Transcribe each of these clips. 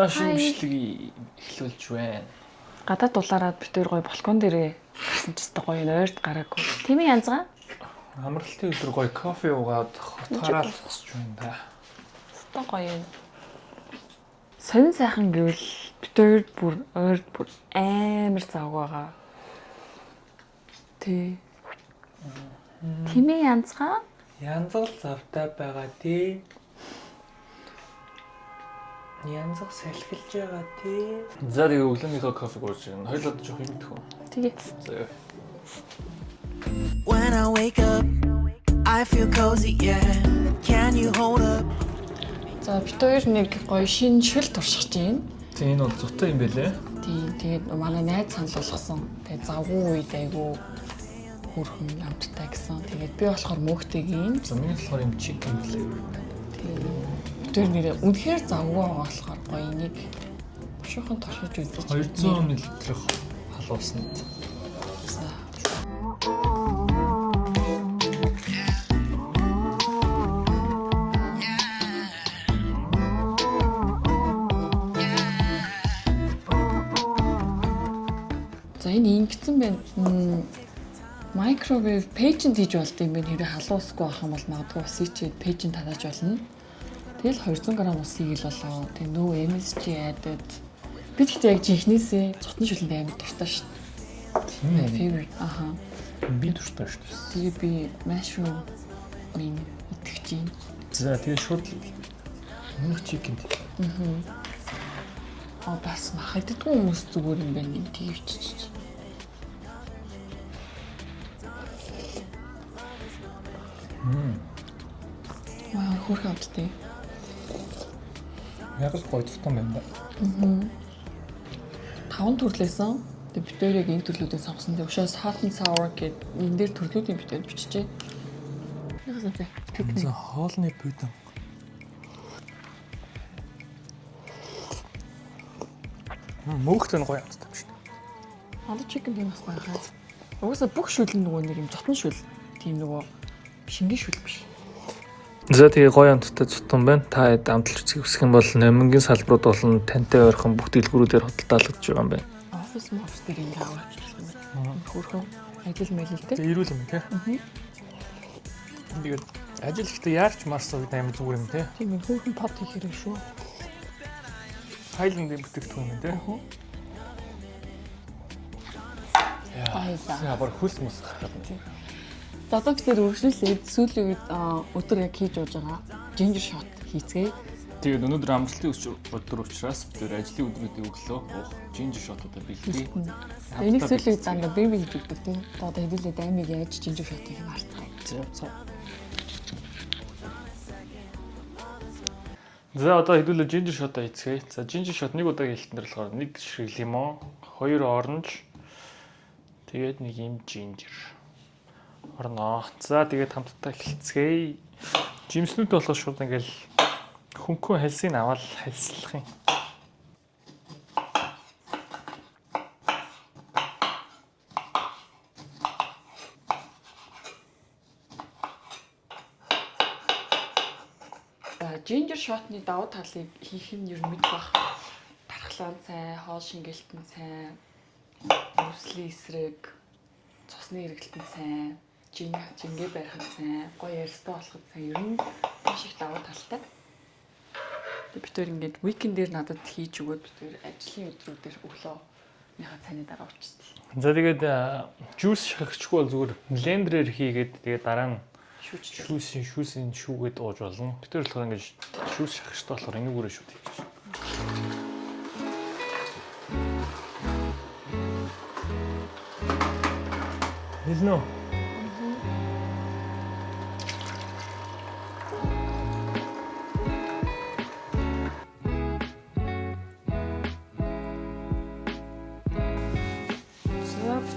Шимшлэг эхлүүлж байна. Гадаад дулаараад битээр гоё балкон дээрээ гарсан ч гэсэн гоё ойрд гараагүй. Тийм ээ янзгаа. Амралтын өдөр гоё кофе уугаад хотгаараа зогсож байна да. Өстой гоё юм. Сонин сайхан гэвэл битээр бүр ойрд бүр амар завг байгаа. Тийм ээ янзгаа. Янзгал завтай байгаа тий. Янзах салхилж байгаа тий. За тэгээ өглөөнийхөө кофег ууж байна. Хоёулаа жоох юм дэх үү? Тэгээ. За. When I wake up, I feel cozy, yeah. Can you hold up? За битээр нэг гоё шинэ шил туршиж байна. Тийм энэ бол зутай юм байлээ. Тийм тэгээд манай найз санал болгосон. Тэгээд завгүй үед айгу хөрхөн амттай гэсэн. Тэгээд би болохоор мөнхтэйгийн. За миний болохоор юм chicken flavor. Тэр нэрээ үнэхээр завгүй байгаа болохоор гоё энийг шуухан торхиж үзэж 200 мл-ийнх халуусанд. За энэ ингэсэн байна. Microwave page-д хийж болд юм байна. Хэрэг халуусгүй байх юм бол магадгүй ус ичээд page-д тадааж болно. Тэгэл 200 г усыг ил болоо. Тэг нөө MSG added. Би тэгтээ яг жинхнээсээ цутны шүлэнд амар дуртай шүү дээ. Favorite. Аха. Би дуртай шүү дээ. Тэгээ би mushroom минь итгэж байна. За тэгээ шууд мөнх chicken. Бас махаддгүй хүмүүс зүгээр юм байна юм тийвчиж. Вау, хөрх амттай. Яг л гоё тутам байна. 5 төрлөөсөн. Тэг битэрийг энэ төрлүүдээ сонгосон. Тэг ушаас hot and sour гэдэг энэ дээр төрлүүдийн битэр биччихэ. Яг зөв. За хоолны бүдэн. Мөнхтэй гоё амттай юм шиг. Анда chicken тийм бас гоё хаа. Угаасаа бүх шүлэн нөгөө нэг юм зотон шүл. Тийм нөгөө шингэн шүл биш. За тэгээ гоё амттай цутан байна. Та амталж үзэх хүсэх юм бол номингийн салбарууд болон тантай ойрхон бүх дэлгүүрүүдээр худалдаалгаж байгаа юм байна. Офис дээр ингэ аваач гэсэн юм. Хөрхөн ажил мэлэлтэй. Ирүүл юм тий. Тэгээд ажил ихтэй яарч марсаа гэдэг амар зүгээр юм тий. Тийм ээ хөрхөн под хийх хэрэг шүү. Хайлангийн бүтээгдэхүүн юм тий. Баярлалаа. Яа, баг хөлс мөс гарах юм. Одоо бид үргэлжлүүлээд сүүлийн үед өдөр яг хийж ууж байгаа ginger shot хийцгээе. Тэгээд өнөөдөр амралтын өдөр учраас бид ажлын өдрүүдийн өглөө уух ginger shot-уудаа бэлдээ. Энийг сүүлийн үед дандаа бэби хийж өгдөг тийм. Одоо хэдүүлээ даймыг яаж ginger shot-ыг мартаа. За одоо хэдүүлээ ginger shot-а хийцгээе. За ginger shot нэг удаагийн хэлтнэр болохоор 1 ширхэг лимон, 2 оранж, тэгээд нэг юм ginger орно. За тэгээд хамтдаа хэлцгээе. Жимснүүд болохоор шууд ингээл хөнгөн хальсыг аваад хальслах юм. Ginger shot-ны давуу талыг хийх нь ер нь мэд баг. Тархлаан цай, хоол шингээлтэн цай, үслийн эсрэг, цусны хэрэглэлтэн цай, жингээ барихын цай, гоё ярьстай болохын цай ер нь маш их давуу талтай. Тэгээд бид төр ингээд weekend-ээр надад хийж өгөөд бид төр ажлын өдрүүдээр өглөөний цайны дараа уучдаг. За тэгээд жуус шахагчгүй бол зүгээр блендерээр хийгээд тэгээд дараа нь шүүсийн шүүгээд ууж болно. Бид тэр болохоор ингэж шүүс шахагчтай болохоор энэгүүрээ шүүд хийж байна. Хэлнэ үү?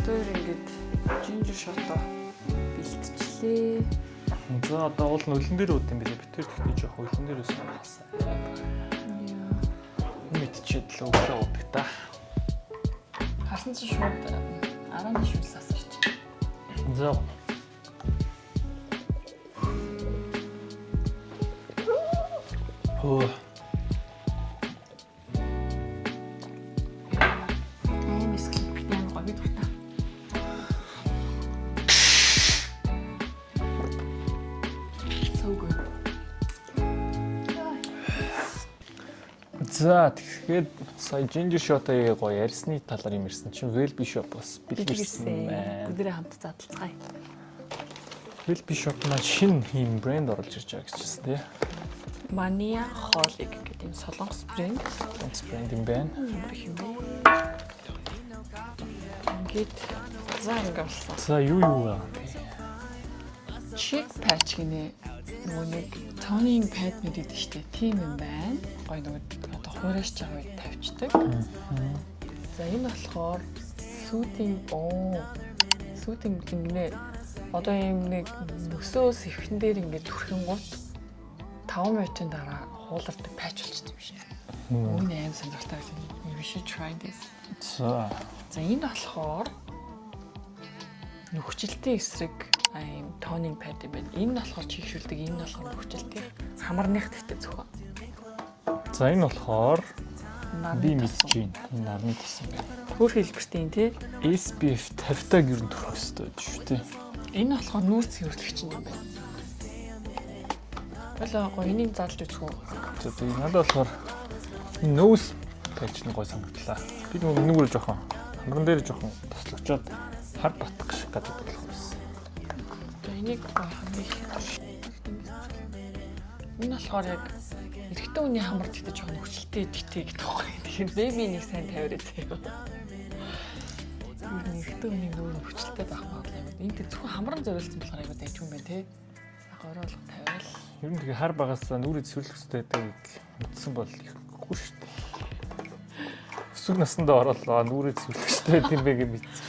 Тэр ингээд ginger shot-о бэлтжлээ. За одоо уул нь өлөн дээр үүд юм билээ. Бид тэр тэгтээ жоох өлөн дээрээс харсан. Мэдчихэд л өглөө уудаг та. Харсан чинь шууд арааны шүүс асарч. За. Хөө. За тэгэхээр сая ginger shot-ыг гоё ярьсны талаар юм ирсэн чинь Well Bishop бас бэлгэрсэн байна. Бүгдээ хамт задлацгаая. Well Bishop маань шинэ юм брэнд оруулж ирж байгаа гэж хэлсэн тий. Mania Holic гэдэг юм солонгос брэнд. Брэнд юм байна. Ингээд зан гарсан. За юу вэ? Cheek patch гинэ нөгөө нэг toning pad мэдээд штэ тийм юм байна. Гоё нөгөө одоо хуурайш байгаа үед тавьчихдаг. За энэ болохоор soothing гинэ одоо юм нэг нөсөөс эвхэн дээр ингээд төрхөнгүүт 5 минутын дараа хуулардаг патч болчихсон юм шиг. Үүний аим сонирхолтой байсан. You should try this. За энэ болохоор нөхцөлтийн эсрэг ийм toning pad юм байна. Энэ нь болохоор чийгшүүлдэг, энэ нь болохоор нөхцөлтийн хамарных гэхдээ зөвхөн. За энэ болохоор би мэдчихээн. Энэ нарны тас юм байна. Хөөх хэлбэртэй юм тий. SPF 50-таг ер нь төрөх хэрэгтэй байдаг шүү тий. Энэ болохоор нүүр цэвэрлэгч юм байна. Болоо гоё энийг задлж үзэх үү. За тийм надад болохоор nose patch нь гоё санагдлаа. Би нүгүүр жоохон хамран дээр жоохон тослогчоод хар батгах шиг гадаг болох байсан. Энийг энэ болохоор яг эрэгтэй хүний хамар гэдэг жоохон нөхцөлтэй идэгтэй гэдэг байхгүй. Тэгэхээр бэбинийг сайн тавиараа заяа. Эрэгтэй хүний нүүр нөхцөлтэй байх магадлал. Энд тэр зөвхөн хамран зориулсан болохоор аягүй дайч юм байна те. Яг ороолго тавиал. Ер нь тэгээ хар багасаа нүрийг цэвэрлэх хэрэгтэй гэдгийг мэдсэн бол ихгүй шүү дээ. Өсвөр насндаа ороолоо нүрийг цэвэрлэх хэрэгтэй юм бэ гэж мэдсэн.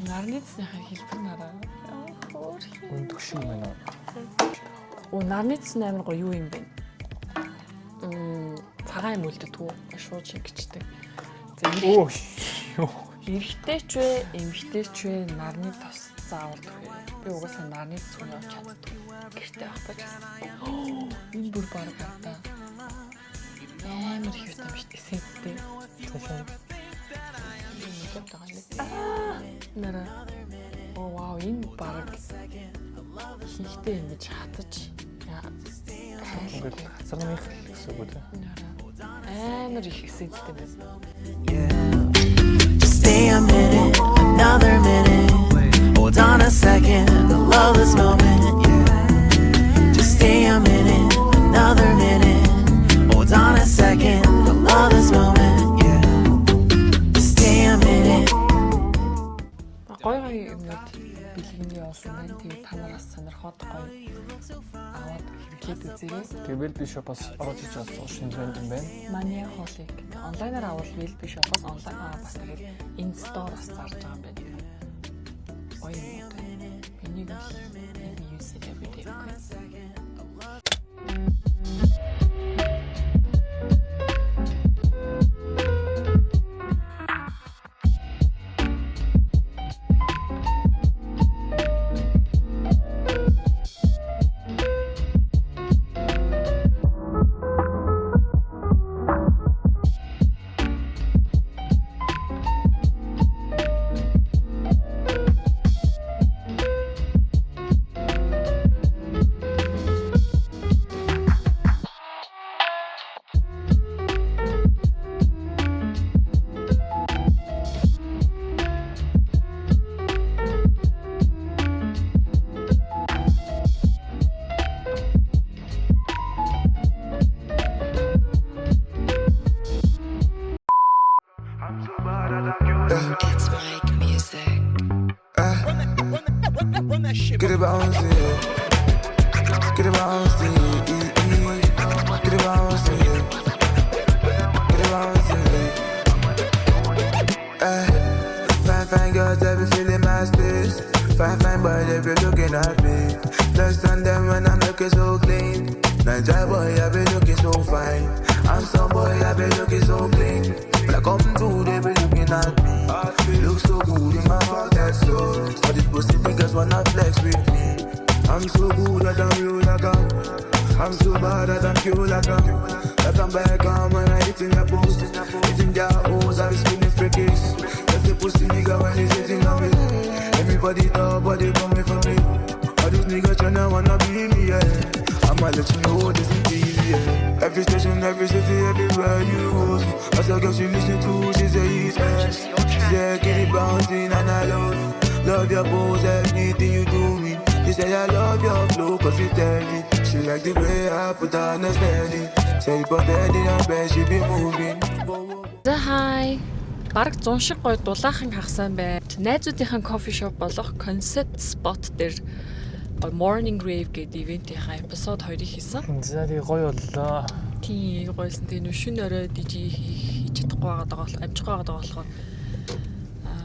Нарны цэсний хэлбэр нараа. Өндөх шиг байна. Нарны цэсний амар гоё юу юм бэ? Цагаан юм үлддэг үү? Шууд шингэждэг. Оо. Эрэгтэй ч вэ, эмэгтэй ч вэ нарны тос заавал түрхээ. Би угаасаа нарны цэс рүү явж чаддаг. Гэртээ авах гэж байна. Энэ бүр баг гадаа. Амар их юм биш эсэнтэй. Нара. Оо вау, энэ баг хийхдээ ингэж хатаж ингээд хацарных гэсэн үг үү? Амар их эсэнтэй байна. Just stay a minute, another minute. Hold on a second, I love this moment. Yeah. Just stay a minute, another minute. Hold on a second, I love this moment. Yeah. Just stay a minute. Гоё юмнууд бэлгэний болсон байна. Тэгээ та нараас сонирхоод гоё аваад хэрэглээд үзээрэй. Тэгээ Well Bishop-аас орж иж байгаа шинэ брэнд юм байна. Mania Holic. Онлайнаар авал Well Bishop-аас онлайн бас тэгээд in store-аас зарж байгаа юм байна. Гоё юм уу? Энийг л when I'm looking so clean. Niger boy, I be looking so fine. I'm some boy, I be looking so clean. When I come through, they be looking at me. Look so good in my heart, that's so. All these pussy niggas wanna flex with me. I'm so good that I'm real like I'm so bad that I'm cute like that I'm back on when I hit in your post. Hitting their hoes, I be spinning freakies. That's the pussy nigga when he's sitting on me. Everybody talk, but they coming for me. All these niggas tryna wanna be me, yeah. I'ma let you know this is easy, yeah. Every station, every city, everywhere you go. As a girl she listen to, she say it's ass. She say get it bouncing and I love your pose, everything you do me. She say I love your flow, cause it's heavy. She like the way I put on a steady. Say but steady and bad, she be moving. За хай. Бараг 100 шиг гоё дулаахан хагасан байна. Найзуудынхаа кофе шоп болох Concept Spot дээр Morning Rave гэдэг ивентийнхаа эпизод 2-ыг хийсэн. За тий гоё боллоо. Тийм гойсон. Тэгээ нүшин орой DJ хийж чадахгүй байгаа амжихгүй байгаа болохоор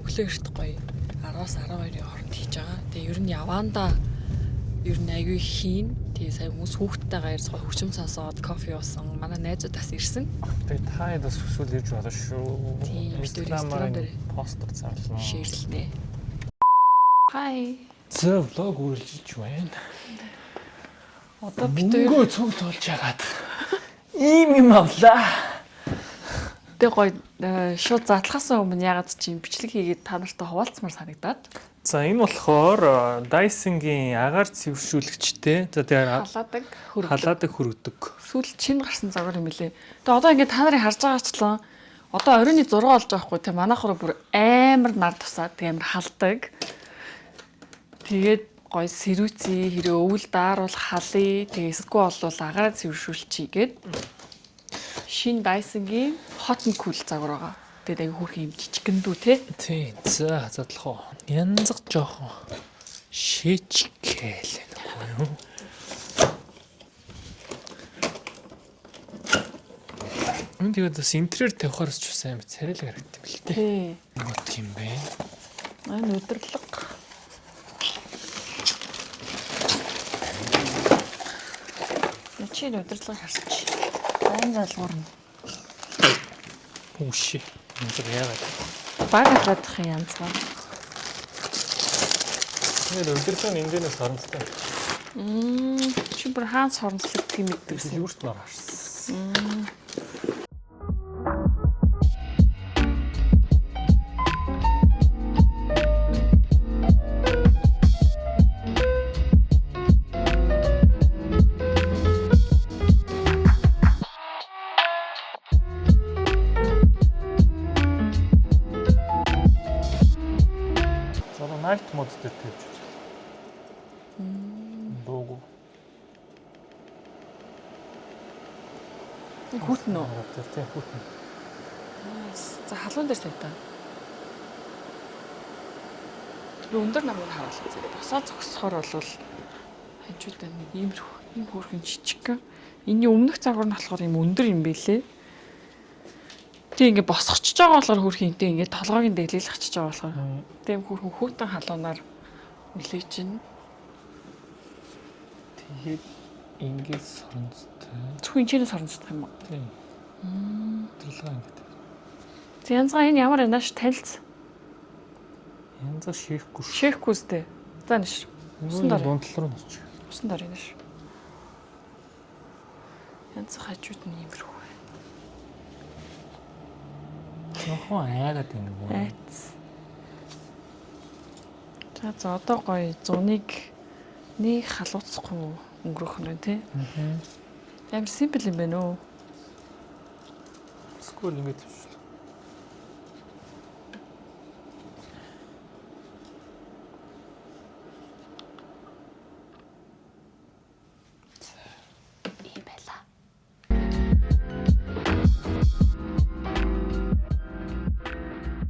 өглөө эрт гоё 10-аас 12-ийн хооронд хийж байгаа. Тэгээ ер нь яваандаа ер нь аягүй хийн. Тэгээ сая хүмүүс хүүхдтэйгээ ярьж гоё хөгжим сонсоод кофе уусан. Манай найзуудаас ирсэн. Тэгээ та бас хүсвэл ирж болно шүү. Тийм Instagram дээр постэр зарлаа. шеэрлэнэ. Хай. За влог үргэлжилж байна. Одоо бид хоёр Мөнгөө цуг тулж ягаад ийм авлаа. тэг гоё шууд задлахаас өмнө ягаад чи бичлэг хийгээд та нартай хуваалцмаар санагдаад. За энэ болохоор Dyson-гийн агаар цэвэршүүлэгчтэй. За тэгээ халаадаг хүргэдэг. Сүүл чинь гарсан загвар юм лээ. Тэгээ одоо ингээд та нарыг харж байгаачлан одоо оройны 6 болж байгаа хгүй те манайхаар бүр амар нар тусаад тэг амар халдаг. Тэгээд гоё сэрүүцээ хэрэг өвөл дааруул халъя. Тэгээ эсгүй болвол агаараа цэвэршүүлчихье гээд шинэ Dyson-гийн Hot and Cool загвар байгаа. Тэгээд аяг хөөрхөн юм жижигэн дүү те. Тийм. За задлах уу. Янзах жоохон шийчгээл нөө. Тэгээд бас интерьер тавихараас ч сайн мэт царайлаг харагдсан юм л дээ. Тий. Гот юм бэ. Энэ өдөрлөг. Чи өдөрлөг харсч. Байн залгуурна. Үши. Өндөр яагаад. Багатлах янзгаа. Тэгээд өдөрлөг эндээс харамстай. Чи бүр хаанс хоромслог тийм мэддэгсэн. Юурт нар харсан. Night mode дээр тавьж үзье. Лого. Хүүтэн үү? Тийм хүүтэн. За халуун дээр тавь та. Би өндөр намыг харуулсан зэрэг босоо зогсохоор болвол хажуудаа нэг ийм хөөрхөн жижиг. Энийн өмнөх загвар нь болохоор ийм өндөр юм байлээ. Тэг ингээ босгочж байгаа болохоор хөрхийнтэй ингээ толгойг нь дэглэлчихэж байгаа болохоор тийм хөрхөн хүүтэн халуунаар үлээж чинь. Тэгээд ингээ соронцтой. Зөвхөн чинээс соронцдох юм уу? Тийм. Өдөрлөг ингээ. Янзгаа энэ ямар яаш танилц. Янзаа шийхгүй. Шейхгүйстэй. За нэш. Усан дор. Дунтал руу нөч. Усан дор нэш. Янз хажууд нь иймэрхүү. Нохоо аяагаад байна уу? Айц. За одоо гоё зуныг нэг халууцахгүй өнгөрөх нь тий. Амар симпл юм байна уу? Скул ингэ төвш.